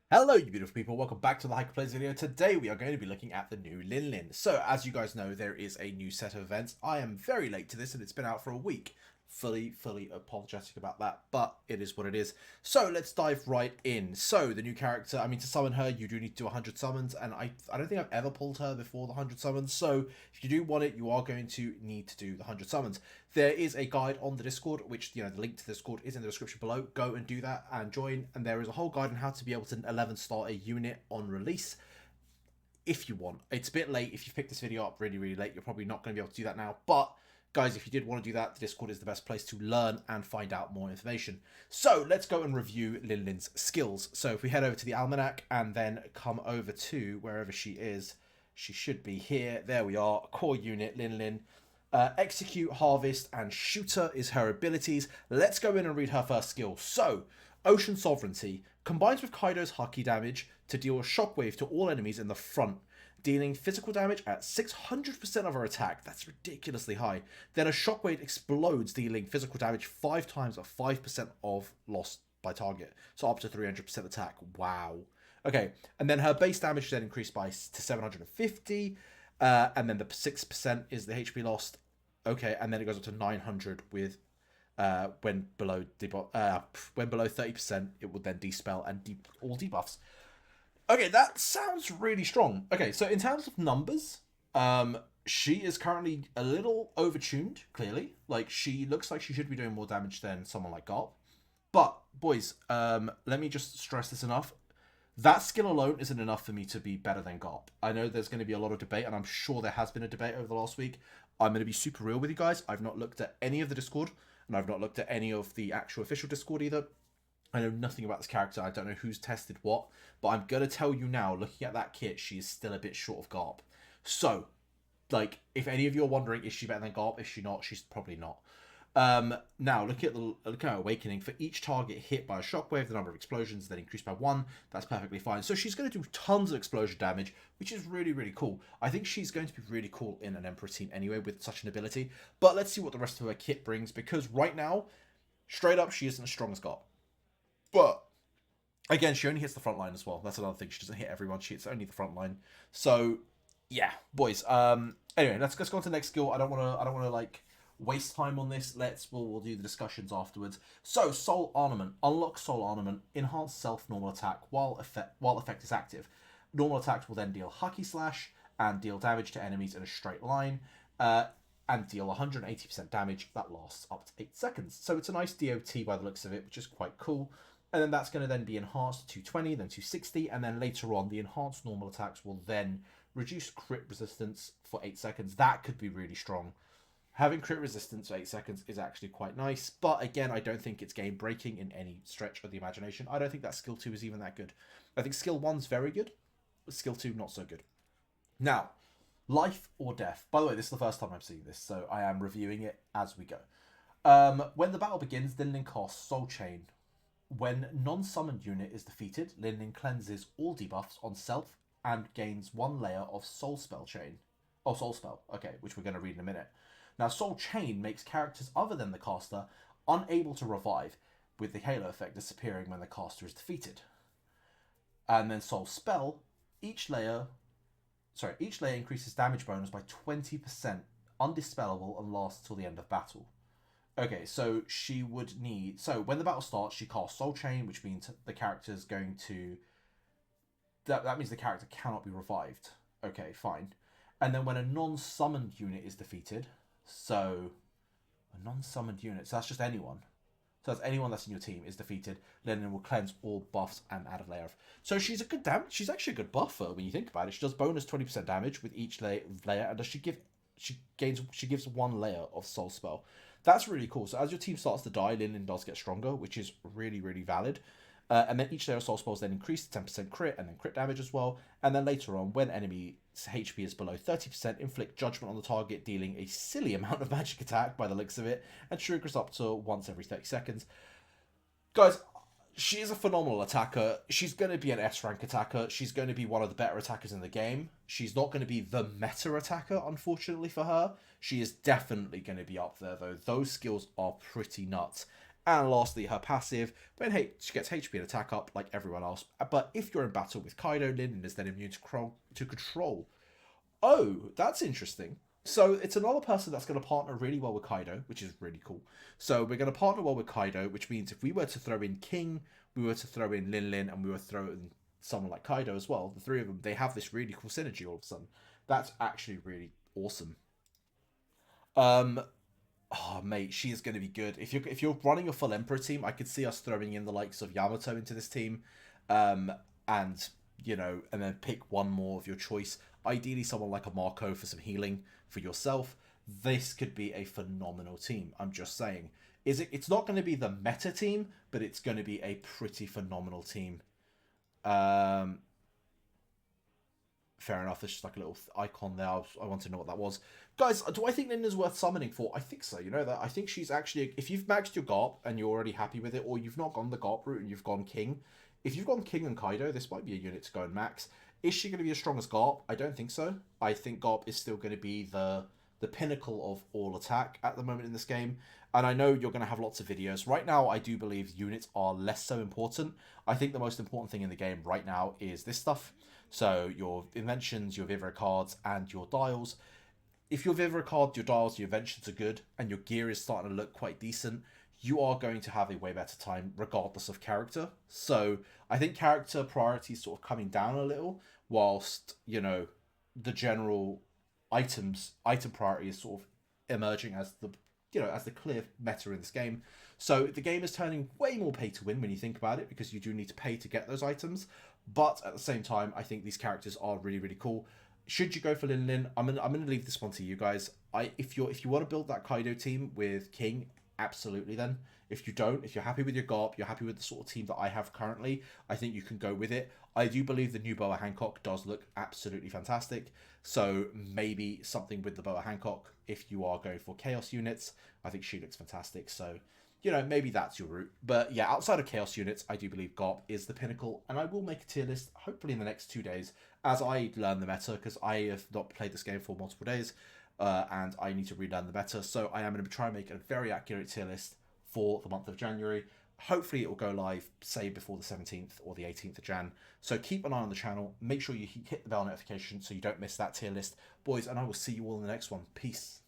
Hello, you beautiful people. Welcome back to the Hyper Plays video. Today we are going to be looking at the new Lin Lin. So, as you guys know, there is a new set of events. I am very late to this and it's been out for a week. Fully apologetic about that, but it is what it is. So, let's dive right in. So, the new character, to summon her, you do need to do 100 summons, and I don't think I've ever pulled her before the 100 summons. So, if you do want it, you are going to need to do the 100 summons. There is a guide on the Discord, which, the link to the Discord is in the description below. Go and do that and join. And there is a whole guide on how to be able to 11 star a unit on release if you want. It's a bit late. If you picked this video up really late, you're probably not going to be able to do that now. But guys, if you did want to do that, the Discord is the best place to learn and find out more information. So let's go and review Lin Lin's skills. So if we head over to the Almanac and then come over to wherever she is, she should be here. There we are. Core unit, Lin Lin. Execute, Harvest, and Shooter is her abilities. Let's go in and read her first skill. So, Ocean Sovereignty combines with Kaido's Haki damage to deal a shockwave to all enemies in the front, dealing physical damage at 600% of her attack. That's ridiculously high. Then a shockwave explodes, dealing physical damage 5 times at 5% of loss by target. So up to 300% attack. Wow. Okay, and then her base damage then increased to 750. And then the 6% is the HP lost. Okay, and then it goes up to 900 with when below 30%, it will then dispel and all debuffs. Okay, that sounds really strong. Okay, so in terms of numbers, she is currently a little overtuned. Clearly, like she looks like she should be doing more damage than someone like Garp. But boys, let me just stress this enough. That skill alone isn't enough for me to be better than Garp. I know there's going to be a lot of debate, and I'm sure there has been a debate over the last week. I'm going to be super real with you guys. I've not looked at any of the Discord, and I've not looked at any of the actual official Discord either. I know nothing about this character. I don't know who's tested what, but I'm going to tell you now, looking at that kit, she is still a bit short of Garp. So, like, if any of you are wondering, is she better than Garp? Is she not? She's probably not. Now, look at Awakening. For each target hit by a shockwave, the number of explosions then increased by 1. That's perfectly fine. So she's going to do tons of explosion damage, which is really cool. I think she's going to be really cool in an Emperor team anyway with such an ability. But let's see what the rest of her kit brings, because right now, straight up, she isn't as strong as Garp. But again, she only hits the front line as well. That's another thing. She doesn't hit everyone. She hits only the front line. So yeah, boys. Anyway, let's go on to the next skill. I don't want to like waste time on this. We'll do the discussions afterwards. So, Soul Ornament. Unlock Soul Ornament. Enhance self normal attack while effect is active. Normal attacks will then deal Haki Slash and deal damage to enemies in a straight line. And deal 180% damage. That lasts up to 8 seconds. So it's a nice DOT by the looks of it, which is quite cool. And then that's going to then be enhanced to 220, then 260, and then later on the enhanced normal attacks will then reduce crit resistance for 8 seconds. That could be really strong. Having crit resistance for 8 seconds is actually quite nice, but again, I don't think it's game breaking in any stretch of the imagination. I don't think that skill 2 is even that good. I think skill 1's very good, but skill 2 not so good. Now, life or death. By the way, this is the first time I'm seeing this, so I am reviewing it as we go. When the battle begins, Lin Lin casts Soul Chain. When non-summoned unit is defeated, Lin Lin cleanses all debuffs on self and gains 1 layer of Soul Spell Chain. Oh, Soul Spell. Okay, which we're going to read in a minute. Now, Soul Chain makes characters other than the caster unable to revive, with the Halo effect disappearing when the caster is defeated. And then Soul Spell, each layer increases damage bonus by 20%, undispellable, and lasts till the end of battle. Okay, so she would need... So, when the battle starts, she casts Soul Chain, which means the character's going to... That means the character cannot be revived. Okay, fine. And then when a non-summoned unit is defeated... So, a non-summoned unit. So that's just anyone. So that's anyone that's in your team is defeated. Lin Lin will cleanse all buffs and add a layer of... So she's a good damage. She's actually a good buffer when you think about it. She does bonus 20% damage with each layer, and does she gives 1 layer of Soul Spell. That's really cool. So as your team starts to die, Lin Lin does get stronger, which is really valid. And then each layer of Soul Spells then increase to 10% crit and then crit damage as well. And then later on, when enemy's HP is below 30%, inflict Judgment on the target, dealing a silly amount of magic attack by the looks of it, and triggers up to once every 30 seconds. Guys, she is a phenomenal attacker. She's going to be an S-rank attacker. She's going to be one of the better attackers in the game. She's not going to be the meta attacker, unfortunately for her. She is definitely going to be up there, though. Those skills are pretty nuts. And lastly, her passive, when she gets HP and attack up like everyone else. But if you're in battle with Kaido, Lin Lin is then immune to control. Oh, that's interesting. So it's another person that's going to partner really well with Kaido, which is really cool. So we're going to partner well with Kaido, which means if we were to throw in King, we were to throw in Lin Lin, and we were to throw in someone like Kaido as well, the three of them, they have this really cool synergy all of a sudden. That's actually really awesome. Um, oh mate, she is going to be good. If you're running a full Emperor team, I could see us throwing in the likes of Yamato into this team, um, and and then pick one more of your choice. Ideally, someone like a Marco for some healing for yourself. This could be a phenomenal team. I'm just saying. It's not going to be the meta team, but it's going to be a pretty phenomenal team. Um, Fair enough. There's just like a little icon there. I want to know what that was. Guys, do I think Linda's worth summoning for? I think so. You know that. I think she's actually, if you've maxed your GOP and you're already happy with it, or you've not gone the GOP route and you've gone King, if you've gone King and Kaido, this might be a unit to go and max. Is she going to be as strong as GOP? I don't think so. I think GOP is still going to be the pinnacle of all attack at the moment in this game. And I know you're going to have lots of videos. Right now, I do believe units are less so important. I think the most important thing in the game right now is this stuff. So your inventions, your Vivre cards, and your dials. If your Vivre card, your dials, your inventions are good, and your gear is starting to look quite decent, you are going to have a way better time regardless of character. So I think character priority is sort of coming down a little, whilst, the general item priority is sort of emerging as the clear meta in this game. So the game is turning way more pay to win when you think about it, because you do need to pay to get those items. But at the same time, I think these characters are really, really cool. Should you go for Lin Lin? I'm gonna leave this one to you guys. If you want to build that Kaido team with King, absolutely then. If you don't, if you're happy with your GOP, you're happy with the sort of team that I have currently, I think you can go with it. I do believe the new Boa Hancock does look absolutely fantastic. So maybe something with the Boa Hancock if you are going for Chaos units. I think she looks fantastic. So, maybe that's your route. But yeah, outside of Chaos units, I do believe GOP is the pinnacle. And I will make a tier list, hopefully in the next 2 days, as I learn the meta, because I have not played this game for multiple days. And I need to relearn the meta. So I am going to try and make a very accurate tier list for the month of January. Hopefully it will go live, say, before the 17th or the 18th of Jan. So keep an eye on the channel. Make sure you hit the bell notification so you don't miss that tier list. Boys, and I will see you all in the next one. Peace.